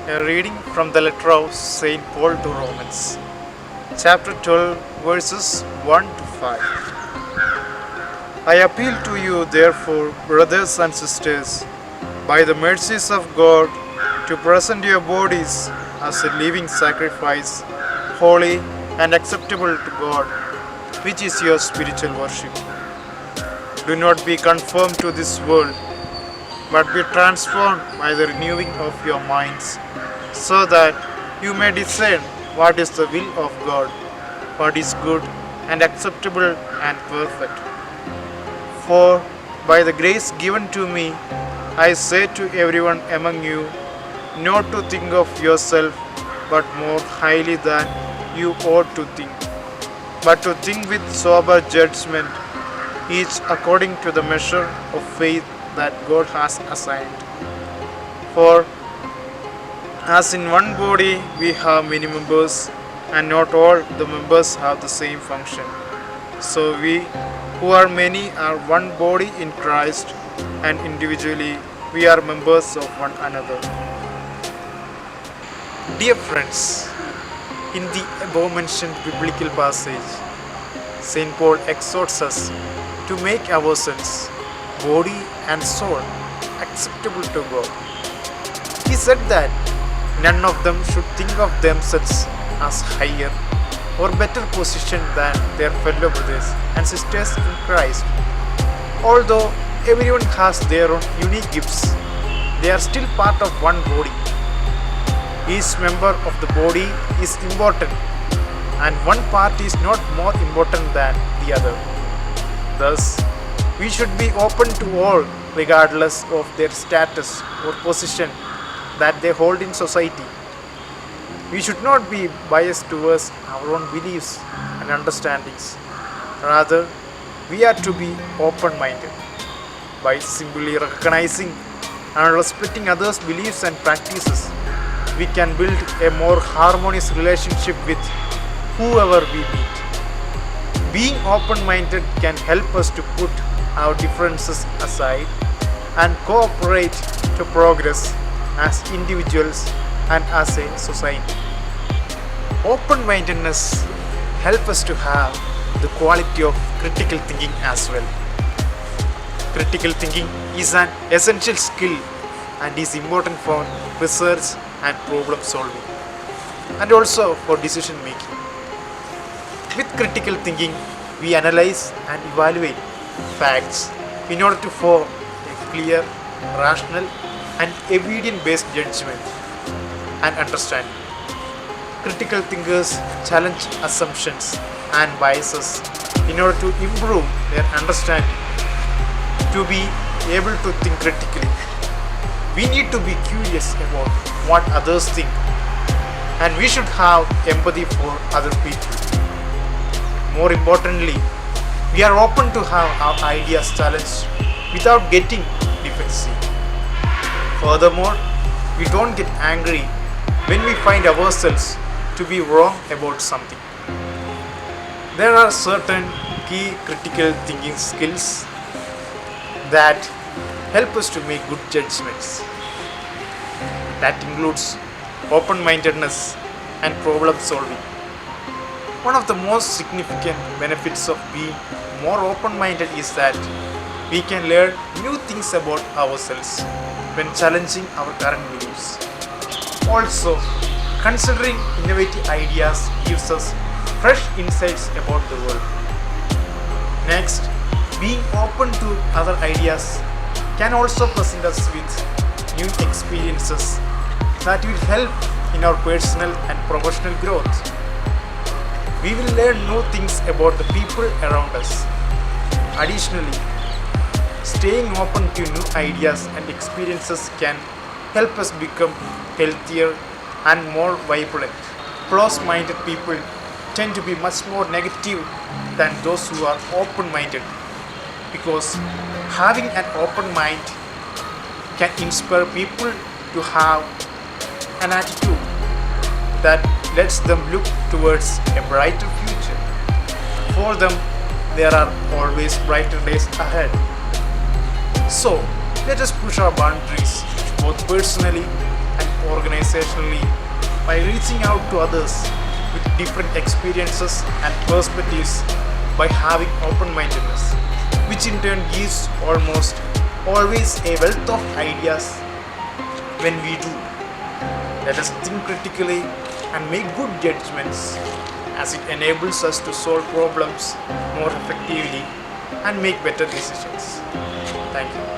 A reading from the letter of St. Paul to Romans, chapter 12, verses 1 to 5. I appeal to you, therefore, brothers and sisters, by the mercies of God, to present your bodies as a living sacrifice, holy and acceptable to God, which is your spiritual worship. Do not be conformed to this world, but be transformed by the renewing of your minds, so that you may discern what is the will of God, what is good and acceptable and perfect. For by the grace given to me, I say to everyone among you, not to think of yourself, but more highly than you ought to think, but to think with sober judgment, each according to the measure of faith that God has assigned. For as in one body we have many members, and not all the members have the same function. So we, who are many, are one body in Christ, and individually we are members of one another. Dear friends, in the above mentioned biblical passage, St. Paul exhorts us to make ourselves, body and soul, acceptable to God. He said that none of them should think of themselves as higher or better positioned than their fellow brothers and sisters in Christ. Although everyone has their own unique gifts, they are still part of one body. Each member of the body is important, and one part is not more important than the other. Thus, we should be open to all regardless of their status or position that they hold in society. We should not be biased towards our own beliefs and understandings. Rather, we are to be open-minded. By simply recognizing and respecting others' beliefs and practices, we can build a more harmonious relationship with whoever we meet. Being open-minded can help us to put our differences aside and cooperate to progress as individuals and as a society. Open-mindedness helps us to have the quality of critical thinking as well. Critical thinking is an essential skill and is important for research and problem solving, and also for decision making. With critical thinking, we analyze and evaluate facts in order to form a clear, rational, and evidence-based judgment and understanding. Critical thinkers challenge assumptions and biases in order to improve their understanding. To be able to think critically, we need to be curious about what others think, and we should have empathy for other people. More importantly, we are open to have our ideas challenged without getting defensive. Furthermore, we don't get angry when we find ourselves to be wrong about something. There are certain key critical thinking skills that help us to make good judgments. That includes open-mindedness and problem solving. One of the most significant benefits of being more open-minded is that we can learn new things about ourselves when challenging our current beliefs. Also, considering innovative ideas gives us fresh insights about the world. Next, being open to other ideas can also present us with new experiences that will help in our personal and professional growth. We will learn new things about the people around us. Additionally, staying open to new ideas and experiences can help us become healthier and more vibrant. Close-minded people tend to be much more negative than those who are open-minded, because having an open mind can inspire people to have an attitude that lets them look towards a brighter future. For them, there are always brighter days ahead. So, let us push our boundaries both personally and organizationally by reaching out to others with different experiences and perspectives by having open-mindedness, which in turn gives almost always a wealth of ideas when we do. Let us think critically and make good judgments, as it enables us to solve problems more effectively and make better decisions. Thank you.